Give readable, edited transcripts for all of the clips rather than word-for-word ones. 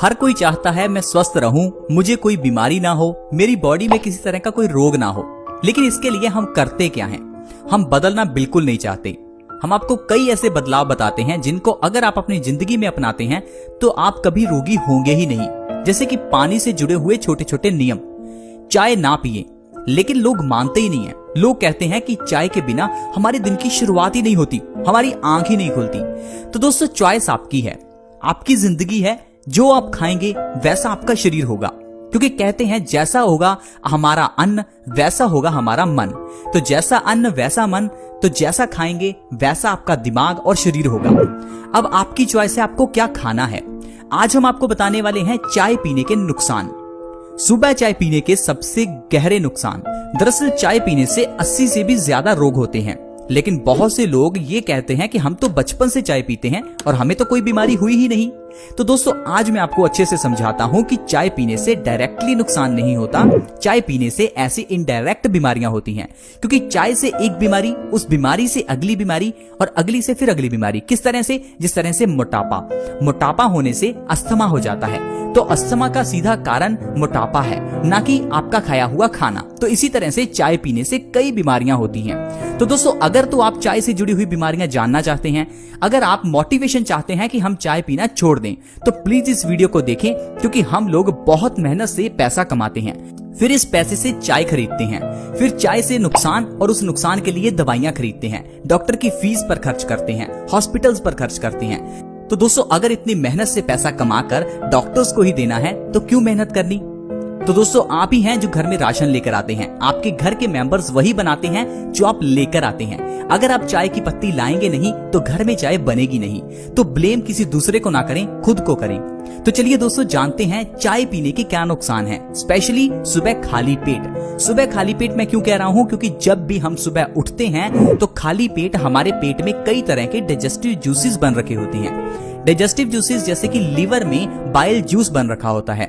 हर कोई चाहता है मैं स्वस्थ रहूं, मुझे कोई बीमारी ना हो, मेरी बॉडी में किसी तरह का कोई रोग ना हो। लेकिन इसके लिए हम करते क्या हैं? हम बदलना बिल्कुल नहीं चाहते। हम आपको कई ऐसे बदलाव बताते हैं जिनको अगर आप अपनी जिंदगी में अपनाते हैं तो आप कभी रोगी होंगे ही नहीं। जैसे कि पानी से जुड़े हुए छोटे छोटे नियम। चाय ना पिए, लेकिन लोग मानते ही नहीं है। लोग कहते हैं कि चाय के बिना हमारे दिन की शुरुआत ही नहीं होती, हमारी आंख ही नहीं खुलती। तो दोस्तों, चॉइस आपकी है, आपकी जिंदगी है। जो आप खाएंगे वैसा आपका शरीर होगा, क्योंकि कहते हैं जैसा होगा हमारा अन्न वैसा होगा हमारा मन। तो जैसा अन्न वैसा मन, तो जैसा खाएंगे वैसा आपका दिमाग और शरीर होगा। अब आपकी चॉइस है आपको क्या खाना है। आज हम आपको बताने वाले हैं चाय पीने के नुकसान। सुबह चाय पीने के सबसे गहरे नुकसान। दरअसल चाय पीने से 80 से भी ज्यादा रोग होते हैं, लेकिन बहुत से लोग ये कहते हैं कि हम तो बचपन से चाय पीते हैं और हमें तो कोई बीमारी हुई ही नहीं। तो दोस्तों, आज मैं आपको अच्छे से समझाता हूं कि चाय पीने से डायरेक्टली नुकसान नहीं होता। चाय पीने से ऐसी इनडायरेक्ट बीमारियां होती हैं, क्योंकि चाय से एक बीमारी, उस बीमारी से अगली बीमारी और अगली से फिर अगली बीमारी। किस तरह से? जिस तरह से मोटापा होने से अस्थमा हो जाता है। तो अस्थमा का सीधा कारण मोटापा है, ना कि आपका खाया हुआ खाना। तो इसी तरह से चाय पीने से कई बीमारियां होती हैं। तो दोस्तों, अगर तो आप चाय से जुड़ी हुई बीमारियां जानना चाहते हैं, अगर आप मोटिवेशन चाहते हैं कि हम चाय पीना छोड़ दें, तो प्लीज इस वीडियो को देखें, क्योंकि हम लोग बहुत मेहनत से पैसा कमाते हैं, फिर इस पैसे से चाय खरीदते हैं, फिर चाय से नुकसान और उस नुकसान के लिए दवाइयां खरीदते हैं, डॉक्टर की फीस पर खर्च करते हैं, हॉस्पिटल्स पर खर्च करते हैं। तो दोस्तों, अगर इतनी मेहनत से पैसा कमाकर डॉक्टर्स को ही देना है तो क्यों मेहनत करनी? तो दोस्तों, आप ही हैं जो घर में राशन लेकर आते हैं। आपके घर के मेंबर्स वही बनाते हैं जो आप लेकर आते हैं। अगर आप चाय की पत्ती लाएंगे नहीं तो घर में चाय बनेगी नहीं। तो ब्लेम किसी दूसरे को ना करें, खुद को करें। तो चलिए दोस्तों, जानते हैं चाय पीने के क्या नुकसान हैं, स्पेशली सुबह खाली पेट। सुबह खाली पेट मैं क्यों कह रहा हूं? क्योंकि जब भी हम सुबह उठते हैं तो खाली पेट हमारे पेट में कई तरह के डाइजेस्टिव जूसेस बन रखे होते हैं। डाइजेस्टिव जूसेस जैसे कि लीवर में बाइल जूस बन रखा होता है,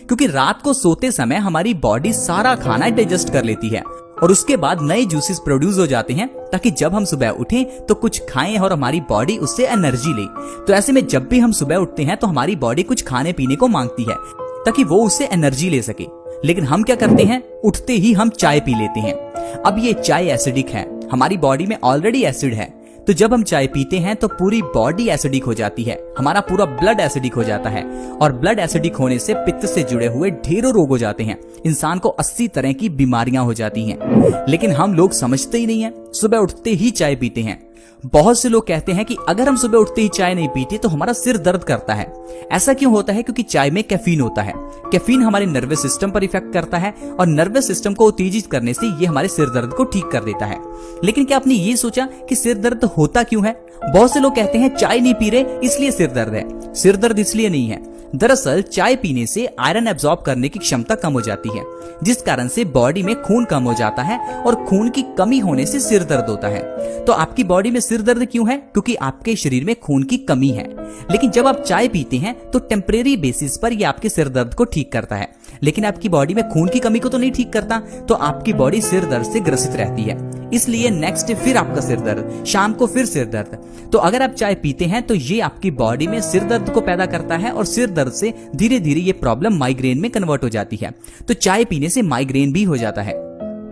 क्योंकि रात को सोते समय हमारी बॉडी सारा खाना डाइजेस्ट कर लेती है और उसके बाद नए जूसेस प्रोड्यूस हो जाते हैं, ताकि जब हम सुबह उठें तो कुछ खाएं और हमारी बॉडी उससे एनर्जी ले। तो ऐसे में जब भी हम सुबह उठते हैं तो हमारी बॉडी कुछ खाने पीने को मांगती है, ताकि वो उससे एनर्जी ले सके। लेकिन हम क्या करते हैं? उठते ही हम चाय पी लेते हैं। अब ये चाय एसिडिक है, हमारी बॉडी में ऑलरेडी एसिड है। तो जब हम चाय पीते हैं तो पूरी बॉडी एसिडिक हो जाती है, हमारा पूरा ब्लड एसिडिक हो जाता है, और ब्लड एसिडिक होने से पित्त से जुड़े हुए ढेरों रोग हो जाते हैं। इंसान को 80 तरह की बीमारियां हो जाती हैं। लेकिन हम लोग समझते ही नहीं है, सुबह उठते ही चाय पीते हैं। बहुत से लोग कहते हैं कि अगर हम सुबह उठते ही चाय नहीं पीते तो हमारा सिर दर्द करता है। ऐसा क्यों होता है? क्योंकि चाय में कैफीन होता है। कैफीन हमारे नर्वस सिस्टम पर इफेक्ट करता है और नर्वस सिस्टम को उत्तेजित करने से ये हमारे सिर दर्द को ठीक कर देता है। लेकिन क्या आपने ये सोचा कि सिर दर्द होता क्यों है? बहुत से लोग कहते हैं चाय नहीं पी रहे इसलिए सिर दर्द है। सिर दर्द इसलिए नहीं है। दरअसल चाय पीने से आयरन एब्जॉर्ब करने की क्षमता कम हो जाती है, जिस कारण से बॉडी में खून कम हो जाता है और खून की कमी होने से सिर दर्द होता है। तो आपकी बॉडी में सिर दर्द क्यों है? क्योंकि आपके शरीर में खून की कमी है। लेकिन जब आप चाय पीते हैं तो टेम्परेरी बेसिस पर यह आपके सिर दर्द को ठीक करता है, लेकिन आपकी बॉडी में खून की कमी को तो नहीं ठीक करता। तो आपकी बॉडी सिर दर्द से ग्रसित रहती है, इसलिए नेक्स्ट डे फिर आपका सिर दर्द, शाम को फिर सिर दर्द। तो अगर आप चाय पीते हैं तो ये आपकी बॉडी में सिर दर्द को पैदा करता है और सिर दर्द से धीरे धीरे ये प्रॉब्लम माइग्रेन में कन्वर्ट हो जाती है। तो चाय पीने से माइग्रेन भी हो जाता है।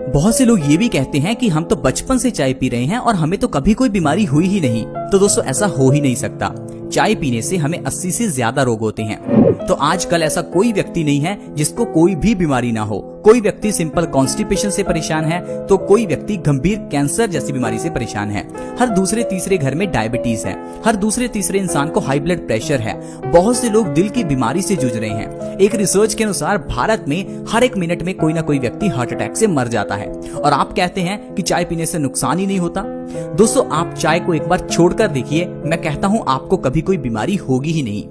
बहुत से लोग ये भी कहते हैं कि हम तो बचपन से चाय पी रहे हैं और हमें तो कभी कोई बीमारी हुई ही नहीं। तो दोस्तों, ऐसा हो ही नहीं सकता। चाय पीने से हमें 80 से ज्यादा रोग होते हैं। तो आजकल ऐसा कोई व्यक्ति नहीं है जिसको कोई भी बीमारी ना हो। कोई व्यक्ति सिंपल कॉन्स्टिपेशन से परेशान है तो कोई व्यक्ति गंभीर कैंसर जैसी बीमारी से परेशान है। हर दूसरे तीसरे घर में डायबिटीज है। हर दूसरे तीसरे इंसान को हाई ब्लड प्रेशर है। बहुत से लोग दिल की बीमारी से जूझ रहे हैं। एक रिसर्च के अनुसार भारत में हर 1 मिनट में कोई ना कोई व्यक्ति हार्ट अटैक से मर जाता है, और आप कहते हैं कि चाय पीने से नुकसान ही नहीं होता। दोस्तों, आप चाय को एक बार छोड़कर देखिए, मैं कहता हूं आपको कभी कोई बीमारी होगी ही नहीं।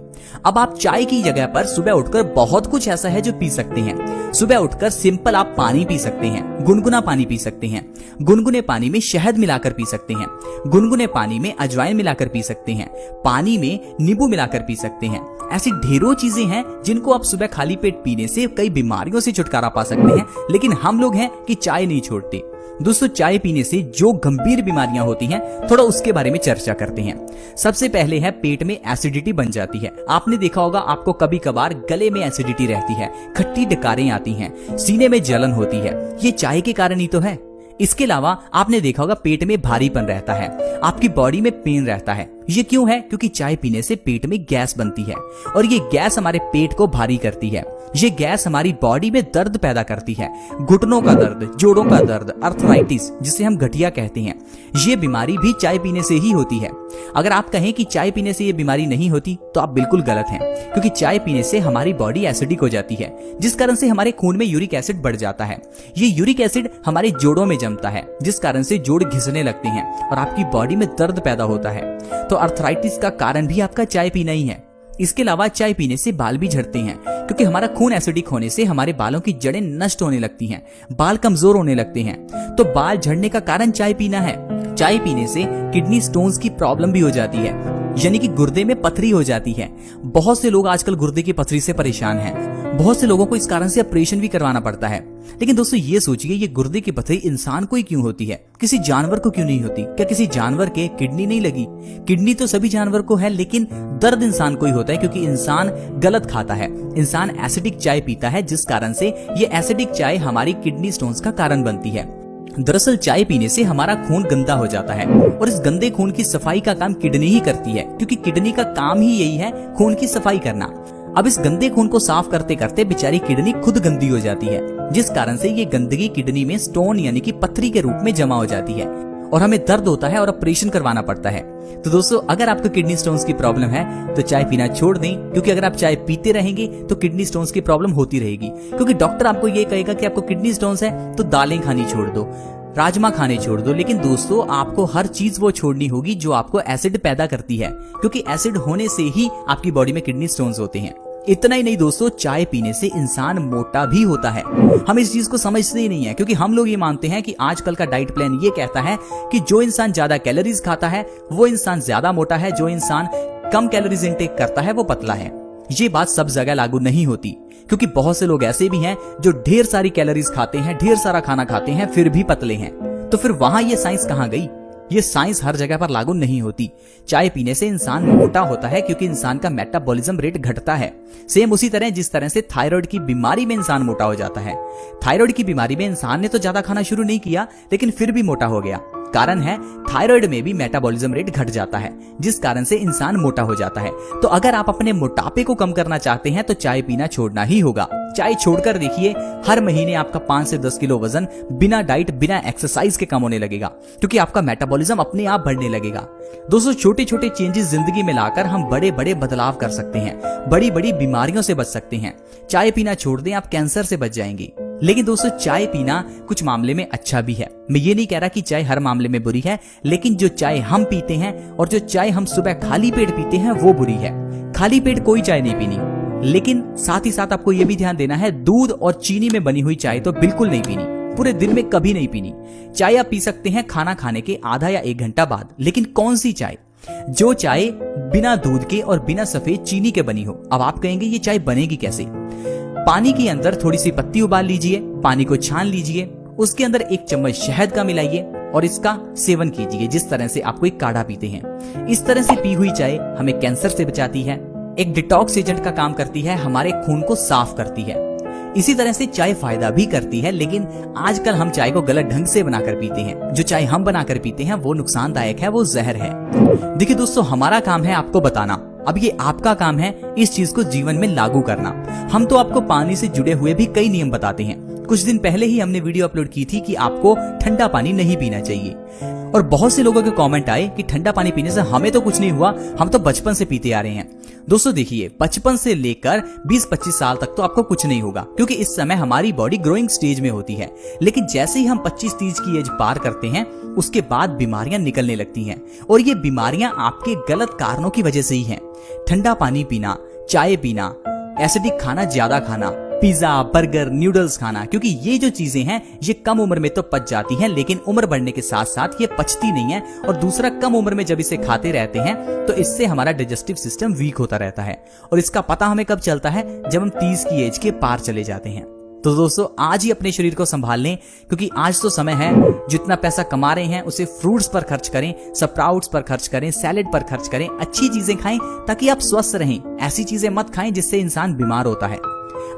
अब आप चाय की जगह पर सुबह उठकर बहुत कुछ ऐसा है जो पी सकते हैं। सुबह उठकर सिंपल आप पानी पी सकते हैं, गुनगुना पानी पी सकते हैं। गुनगुने पानी में शहद मिलाकर पी सकते हैं। गुनगुने पानी में अजवाइन मिलाकर पी सकते हैं। पानी में नींबू मिलाकर पी सकते हैं। ऐसी ढेरों चीजें हैं जिनको आप सुबह खाली पेट पीने से कई बीमारियों से छुटकारा पा सकते हैं। लेकिन हम लोग हैं कि चाय नहीं छोड़ते। दोस्तों चाय पीने से जो गंभीर बीमारियां होती हैं थोड़ा उसके बारे में चर्चा करते हैं। सबसे पहले है पेट में एसिडिटी बन जाती है। आपने देखा होगा आपको कभी कभार गले में एसिडिटी रहती है, खट्टी डकारें आती हैं, सीने में जलन होती है, ये चाय के कारण ही तो है। इसके अलावा आपने देखा होगा पेट में भारीपन रहता है, आपकी बॉडी में पेन रहता है। ये क्यों है? क्योंकि चाय पीने से पेट में गैस बनती है और ये गैस हमारे पेट को भारी करती है। ये गैस हमारी बॉडी में दर्द पैदा करती है, घुटनों का दर्द, जोड़ों का दर्द, अर्थराइटिस जिसे हम गठिया कहते हैं। ये बीमारी भी चाय पीने से ही होती है। अगर आप कहें कि चाय पीने से ये बीमारी नहीं होती तो आप बिल्कुल गलत हैं, क्योंकि चाय पीने से हमारी बॉडी एसिडिक हो जाती है, जिस कारण से हमारे खून में यूरिक एसिड बढ़ जाता है। ये यूरिक एसिड हमारे जोड़ों में जमता है, जिस कारण से जोड़ घिसने लगते हैं और आपकी बॉडी में दर्द पैदा होता है। तो अर्थराइटिस का कारण भी आपका चाय पीना ही है। इसके अलावा चाय पीने से बाल भी झड़ते हैं, क्योंकि हमारा खून एसिडिक होने से हमारे बालों की जड़ें नष्ट होने लगती हैं, बाल कमजोर होने लगते हैं। तो बाल झड़ने का कारण चाय पीना है। चाय पीने से किडनी स्टोन्स की प्रॉब्लम भी हो जाती है, यानी कि गुर्दे में पथरी हो जाती है। बहुत से लोग आजकल गुर्दे की पथरी से परेशान हैं। बहुत से लोगों को इस कारण से ऑपरेशन भी करवाना पड़ता है। लेकिन दोस्तों ये सोचिए, ये गुर्दे की पथरी इंसान को ही क्यों होती है, किसी जानवर को क्यों नहीं होती? क्या किसी जानवर के किडनी नहीं लगी? किडनी तो सभी जानवर को है, लेकिन दर्द इंसान को ही होता है, क्योंकि इंसान गलत खाता है, इंसान एसिडिक चाय पीता है, जिस कारण से ये एसिडिक चाय हमारी किडनी स्टोन्स का कारण बनती है। दरअसल चाय पीने से हमारा खून गंदा हो जाता है और इस गंदे खून की सफाई का काम किडनी ही करती है, क्योंकि किडनी का काम ही यही है खून की सफाई करना। अब इस गंदे खून को साफ करते करते बेचारी किडनी खुद गंदी हो जाती है, जिस कारण से ये गंदगी किडनी में स्टोन यानी कि पथरी के रूप में जमा हो जाती है और हमें दर्द होता है और ऑपरेशन करवाना पड़ता है। तो दोस्तों अगर आपको किडनी स्टोन्स की प्रॉब्लम है तो चाय पीना छोड़ दें, क्योंकि अगर आप चाय पीते रहेंगे तो किडनी स्टोन्स की प्रॉब्लम होती रहेगी। क्योंकि डॉक्टर आपको ये कहेगा कि आपको किडनी स्टोन्स है तो दालें खानी छोड़ दो, राजमा खाने छोड़ दो, लेकिन दोस्तों आपको हर चीज वो छोड़नी होगी जो आपको एसिड पैदा करती है, क्योंकि एसिड होने से ही आपकी बॉडी में किडनी स्टोन्स होते हैं। इतना ही नहीं दोस्तों, चाय पीने से इंसान मोटा भी होता है। हम इस चीज को समझते ही नहीं है, क्योंकि हम लोग ये मानते हैं कि आजकल का डाइट प्लान ये कहता है कि जो इंसान ज्यादा कैलोरीज खाता है वो इंसान ज्यादा मोटा है, जो इंसान कम कैलोरीज इंटेक करता है वो पतला है। ये बात सब जगह लागू नहीं होती, क्योंकि बहुत से लोग ऐसे भी हैं जो ढेर सारी कैलोरीज खाते हैं, ढेर सारा खाना खाते हैं, फिर भी पतले हैं। तो फिर वहां ये साइंस कहां गई? ये साइंस हर जगह पर लागू नहीं होती। चाय पीने से इंसान मोटा होता है, क्योंकि इंसान का मेटाबॉलिज्म रेट घटता है। सेम उसी तरह जिस तरह से थायराइड की बीमारी में इंसान मोटा हो जाता है। थायराइड की बीमारी में इंसान ने तो ज्यादा खाना शुरू नहीं किया, लेकिन फिर भी मोटा हो गया। कारण है थायराइड में भी मेटाबॉलिज्म रेट घट जाता है, जिस कारण से इंसान मोटा हो जाता है। तो अगर आप अपने मोटापे को कम करना चाहते हैं तो चाय पीना छोड़ना ही होगा। चाय छोड़कर देखिए, हर महीने आपका 5 से 10 किलो वजन बिना डाइट बिना एक्सरसाइज के कम होने लगेगा, क्योंकि आपका मेटाबॉलिज्म अपने आप बढ़ने लगेगा। दोस्तों छोटे छोटे चेंजेस जिंदगी में लाकर हम बड़े बड़े बदलाव कर सकते हैं, बड़ी बड़ी बीमारियों से बच सकते हैं। चाय पीना छोड़ दें, आप कैंसर से बच जाएंगे। लेकिन दोस्तों चाय पीना कुछ मामले में अच्छा भी है। मैं ये नहीं कह रहा कि चाय हर मामले में बुरी है, लेकिन जो चाय हम पीते हैं और जो चाय हम सुबह खाली पेट पीते हैं वो बुरी है। खाली पेट कोई चाय नहीं पीनी, लेकिन साथ ही साथ आपको ये भी ध्यान देना है, दूध और चीनी में बनी हुई चाय तो बिल्कुल नहीं पीनी, पूरे दिन में कभी नहीं पीनी। चाय आप पी सकते हैं खाना खाने के आधा या 1 घंटा बाद, लेकिन कौन सी चाय? जो चाय बिना दूध के और बिना सफेद चीनी के बनी हो। अब आप कहेंगे ये चाय बनेगी कैसे? पानी के अंदर थोड़ी सी पत्ती उबाल लीजिए, पानी को छान लीजिए, उसके अंदर 1 चम्मच शहद का मिलाइए और इसका सेवन कीजिए, जिस तरह से आप कोई काढ़ा पीते हैं। इस तरह से पी हुई चाय हमें कैंसर से बचाती है, एक डिटॉक्स एजेंट का काम करती है, हमारे खून को साफ करती है। इसी तरह से चाय फायदा भी करती है, लेकिन आजकल हम चाय को गलत ढंग से बनाकर पीते हैं। जो चाय हम बनाकर पीते हैं वो नुकसानदायक है, वो जहर है। देखिए दोस्तों, हमारा काम है आपको बताना, अब ये आपका काम है इस चीज को जीवन में लागू करना। हम तो आपको पानी से जुड़े हुए भी कई नियम बताते हैं। कुछ दिन पहले ही हमने वीडियो अपलोड की थी कि आपको ठंडा पानी नहीं पीना चाहिए, और बहुत से लोगों के कमेंट आए कि ठंडा पानी पीने से हमें तो कुछ नहीं हुआ, हम तो बचपन से पीते आ रहे हैं। दोस्तों देखिए, बचपन से लेकर 20-25 साल तक तो आपको कुछ नहीं होगा, क्योंकि इस समय हमारी बॉडी ग्रोइंग स्टेज में होती है। लेकिन जैसे ही हम 25-30 की एज पार करते हैं, उसके बाद बीमारियां निकलने लगती हैं, और ये बीमारियां आपके गलत कारणों की वजह से ही हैं। ठंडा पानी पीना, चाय पीना, एसिडिक खाना ज्यादा खाना, पिज्जा, बर्गर, नूडल्स खाना, क्योंकि ये जो चीजें हैं ये कम उम्र में तो पच जाती हैं, लेकिन उम्र बढ़ने के साथ साथ ये पचती नहीं है। और दूसरा, कम उम्र में जब इसे खाते रहते हैं तो इससे हमारा डाइजेस्टिव सिस्टम वीक होता रहता है, और इसका पता हमें कब चलता है? जब हम 30 की एज के पार चले जाते हैं। तो दोस्तों आज ही अपने शरीर को संभाल लें, क्योंकि आज तो समय है, जितना पैसा कमा रहे हैं उसे फ्रूट्स पर खर्च करें, स्प्राउट्स पर खर्च करें, सैलेड पर खर्च करें, अच्छी चीजें खाएं ताकि आप स्वस्थ रहें। ऐसी चीजें मत खाएं जिससे इंसान बीमार होता है।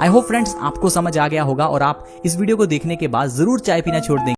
आई होप फ्रेंड्स आपको समझ आ गया होगा और आप इस वीडियो को देखने के बाद जरूर चाय पीना छोड़ देंगे।